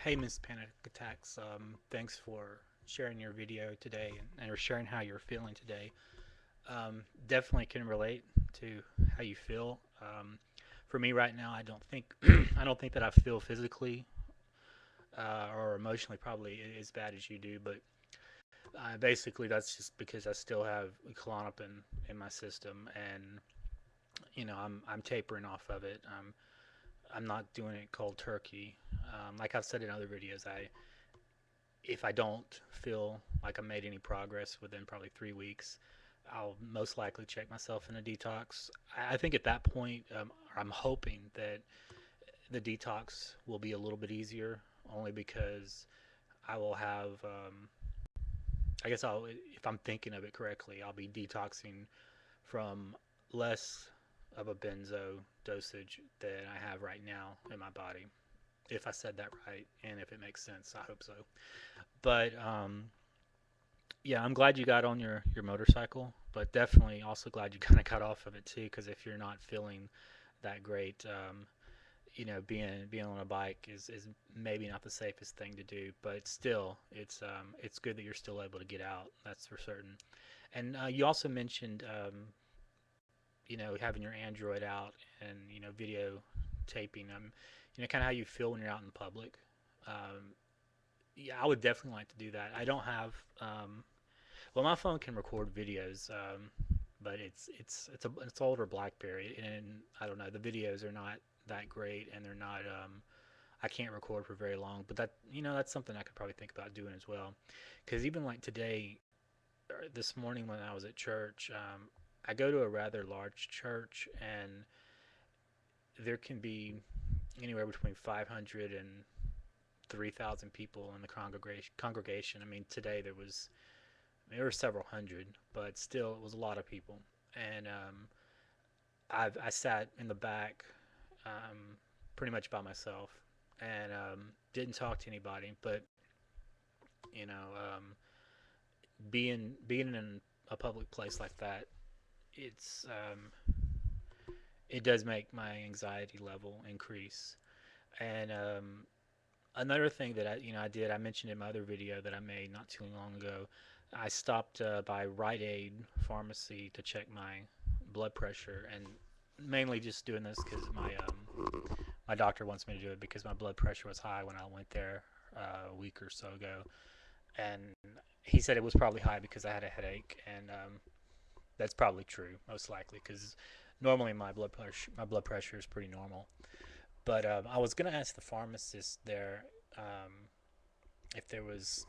Hey, Miss Panic Attacks. Thanks for sharing your video today and or sharing how you're feeling today. Definitely can relate to how you feel. For me right now, I don't think I don't think that I feel physically or emotionally probably as bad as you do, but basically that's just because I still have Klonopin in my system, and I'm tapering off of it. I'm not doing it cold turkey. Like I've said in other videos, if I don't feel like I made any progress within probably 3 weeks, I'll most likely check myself in a detox. I think at that point, I'm hoping that the detox will be a little bit easier, only because I will have, I guess if I'm thinking of it correctly, I'll be detoxing from less of a benzo dosage than I have right now in my body. If I said that right, and if it makes sense, I hope so. But yeah, I'm glad you got on your motorcycle, but definitely also glad you kind of got off of it too. Because if you're not feeling that great, being on a bike is maybe not the safest thing to do. But still, it's good that you're still able to get out. That's for certain. And you also mentioned having your Android out and video taping. Kind of how you feel when you're out in public. Um, yeah, I would definitely like to do that. I don't have well, my phone can record videos, but it's older BlackBerry, and I don't know, the videos are not that great, and they're not I can't record for very long. But that's something I could probably think about doing as well, because even like today, or this morning when I was at church, I go to a rather large church, and there can be anywhere between 500 and 3,000 people in the congregation. I mean, today there were several hundred, but still it was a lot of people. And I sat in the back, um, pretty much by myself, and didn't talk to anybody. But you know, being in a public place like that, it's it does make my anxiety level increase. And another thing that I mentioned in my other video that I made not too long ago. I stopped by Rite Aid pharmacy to check my blood pressure, and mainly just doing this because my doctor wants me to do it because my blood pressure was high when I went there a week or so ago, and he said it was probably high because I had a headache, and that's probably true, most likely, because normally my blood pressure is pretty normal. But I was gonna ask the pharmacist there if there was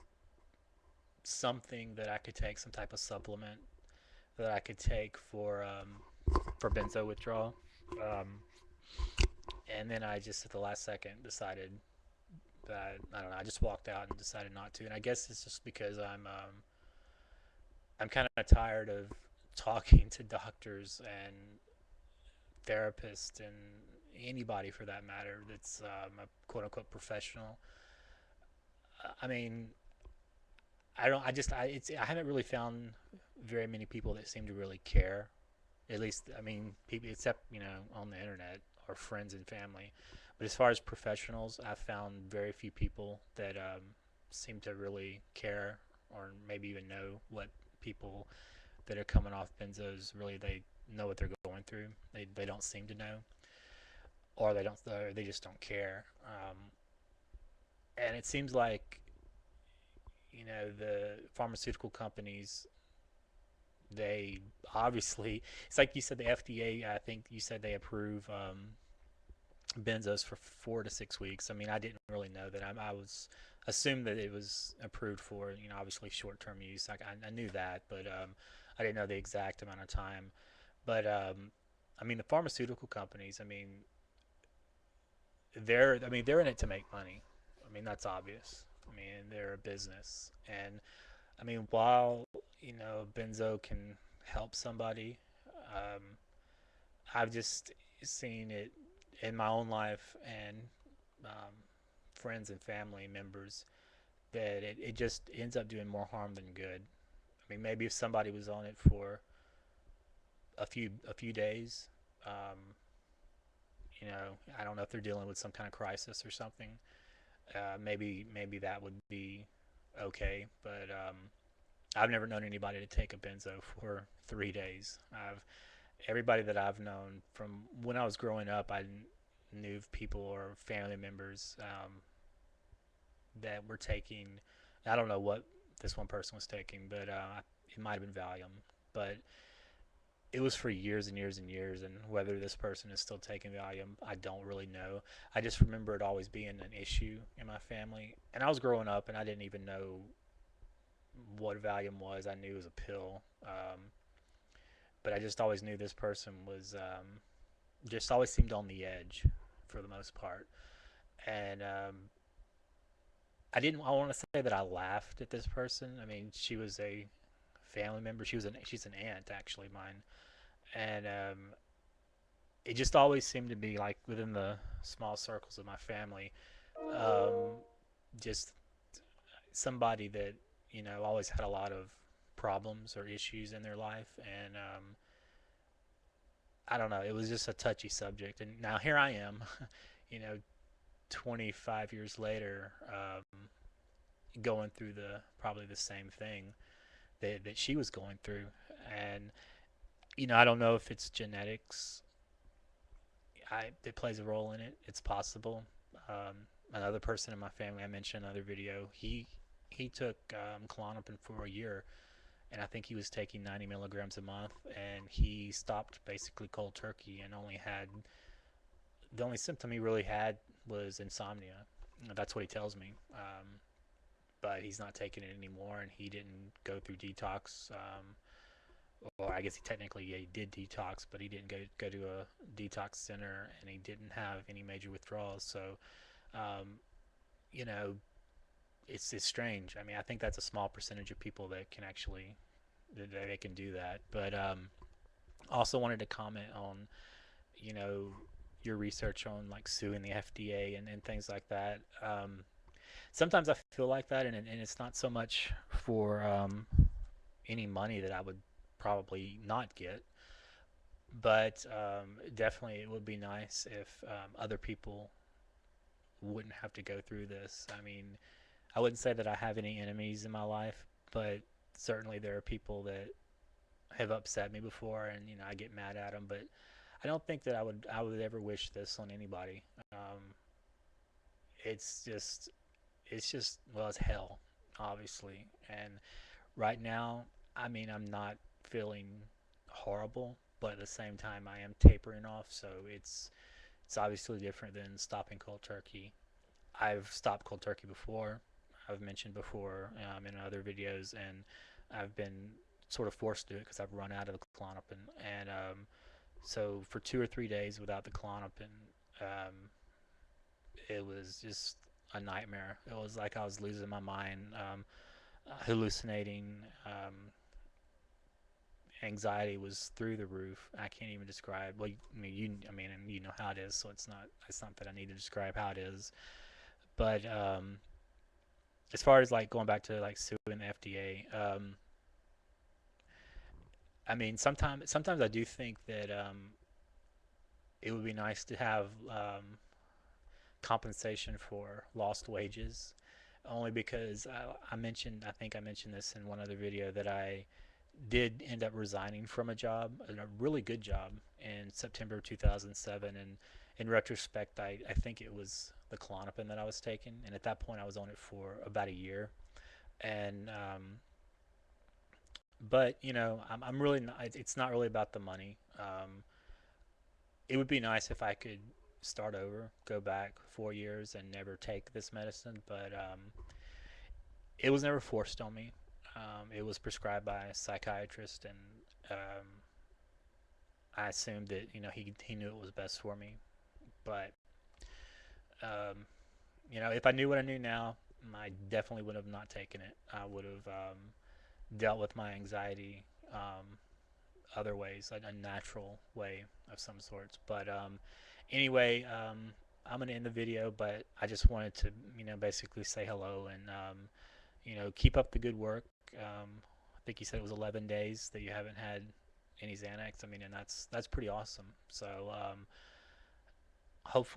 something that I could take, some type of supplement that I could take for benzo withdrawal. Um, and then I just at the last second decided that I don't know. I just walked out and decided not to. And I guess it's just because I'm kind of tired of talking to doctors and therapists and anybody for that matter that's a quote unquote professional. I mean, I don't. I just. I haven't really found very many people that seem to really care. At least, I mean, people except on the internet or friends and family. But as far as professionals, I've found very few people that seem to really care or maybe even know what people that are coming off benzos really they know what they're going through. They don't seem to know, or they just don't care. And it seems like the pharmaceutical companies, they obviously, it's like you said, the FDA, I think you said they approve benzos for 4 to 6 weeks. I mean, I didn't really know that. I was assumed that it was approved for obviously short-term use. I knew that, but I didn't know the exact amount of time. But I mean, the pharmaceutical companies, they're in it to make money. I mean, that's obvious. I mean, they're a business, and I mean, while benzo can help somebody, um, I've just seen it in my own life and um, friends and family members that it just ends up doing more harm than good. I mean, maybe if somebody was on it for a few days, um, I don't know if they're dealing with some kind of crisis or something. Maybe that would be okay, but I've never known anybody to take a benzo for 3 days. I've Everybody that I've known from when I was growing up, I knew people or family members that were taking. I don't know what this one person was taking, but it might have been Valium. But it was for years and years and years, and whether this person is still taking Valium, I don't really know. I just remember it always being an issue in my family, and I was growing up, and I didn't even know what Valium was. I knew it was a pill, but I just always knew this person was just always seemed on the edge for the most part, and I didn't. I want to say that I laughed at this person. I mean, she was a family member. She's an aunt actually mine, and it just always seemed to be like within the small circles of my family, um, just somebody that always had a lot of problems or issues in their life, and I don't know. It was just a touchy subject, and now here I am, you know, 25 years later, going through the probably the same thing that she was going through, and I don't know if it's genetics. It plays a role in it. It's possible. Another person in my family, I mentioned in another video, he took Klonopin for a year, and I think he was taking 90 milligrams a month, and he stopped basically cold turkey and only had the only symptom he really had was insomnia. That's what he tells me. But he's not taking it anymore, and he didn't go through detox. Or I guess he technically he did detox, but he didn't go to a detox center, and he didn't have any major withdrawals. So, um, you know, it's strange. I mean, I think that's a small percentage of people that can actually that they can do that. But also wanted to comment on you know your research on like suing the FDA and things like that. Sometimes I feel like that, and it's not so much for any money that I would probably not get, but definitely it would be nice if other people wouldn't have to go through this. I mean, I wouldn't say that I have any enemies in my life, but certainly there are people that have upset me before, and I get mad at them. But I don't think that I would ever wish this on anybody. It's just well, it's hell, obviously. And right now, I mean, I'm not feeling horrible, but at the same time, I am tapering off. So it's obviously different than stopping cold turkey. I've stopped cold turkey before. I've mentioned before in other videos, and I've been sort of forced to do it because I've run out of the Klonopin. And so for 2 or 3 days without the Klonopin, um, it was just a nightmare. It was like I was losing my mind, hallucinating. Anxiety was through the roof. I can't even describe. Well, I mean, and you know how it is, so it's not that I need to describe how it is. But as far as like going back to like suing the FDA, I mean, sometimes I do think that it would be nice to have compensation for lost wages, only because I think I mentioned this in one other video that I did end up resigning from a job, a really good job, in September 2007. And in retrospect, I think it was the Klonopin that I was taking. And at that point, I was on it for about a year. And, but, I'm really not, it's not really about the money. It would be nice if I could start over, go back 4 years and never take this medicine. But it was never forced on me. It was prescribed by a psychiatrist, and um, I assumed that he knew it was best for me. But um, if I knew what I knew now, I definitely would have not taken it. I would have dealt with my anxiety other ways, a natural way of some sorts. But anyway, I'm gonna end the video, but I just wanted to basically say hello and keep up the good work. I think you said it was 11 days that you haven't had any Xanax. I mean, and that's pretty awesome. So hopefully